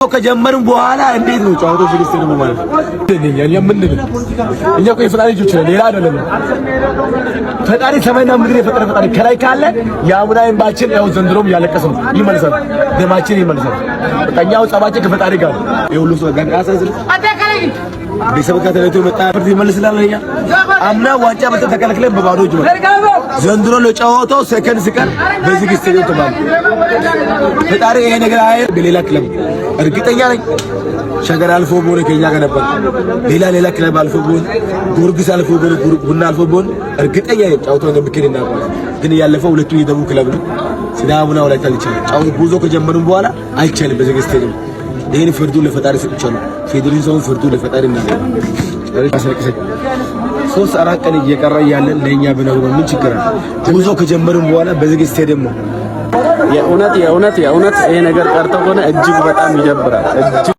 ከጀመርን በኋላ እንዴት ነው ጫውተው ፍልስጤም ነው ማለት እኛ እኮ የፈጣሪ ልጆች ነን፣ ሌላ አይደለም። ፈጣሪ ሰማይና ምድር የፈጠረ ፈጣሪ ከላይ ካለ የአቡናይን እንባችን ያው ዘንድሮም ያለቀሰ ነው ይመልሳል፣ ደማችን ይመልሳል። በቃኛው ጸባችን ከፈጣሪ ጋር ነው። የሁሉ ሰው ጋር አሳዝል ቤተሰብ ጋር ተለይቶ መጣ ፍርድ ይመልስላል። እኛ አምና ዋንጫ በልተን ተከለክለን በባዶ እጅ መጣ። ዘንድሮ ለጫወታው ሰከንድ ሲቀር በዚህ ግስቴ ተባለ። ፈጣሪ ይሄ ነገር አይር በሌላ ክለብ እርግጠኛ ነኝ ሸገር አልፎ ቦሌ ከኛ ጋር ነበር። ሌላ ክለብ አልፎ ቦሌ ጊዮርጊስ አልፎ ቦሌ ቡና አልፎ ቦሌ እርግጠኛ ነኝ ጫወታው እንደምከደና ግን ያለፈው ሁለቱ የደቡብ ክለብ ነው። ሲዳሙና ወላይታ ይቻላል ጫወታው ጉዞ ከጀመሩን በኋላ አይቻልም በዚህ ግስቴ ነው። ይሄን ፍርዱ ለፈጣሪ ሰጥቻለሁ። ፌዴሬሽኑ ፍርዱ ለፈጣሪ እናለ አሰረከሰ 3-4 ቀን እየቀረ ያለን ለኛ ብነው ምን ችግር አለ? ጉዞ ከጀመሩን በኋላ በዚህ ስቴዲየም ነው። የእውነት ይሄ ነገር ቀርቶ ሆነ እጅግ በጣም ይደብራል።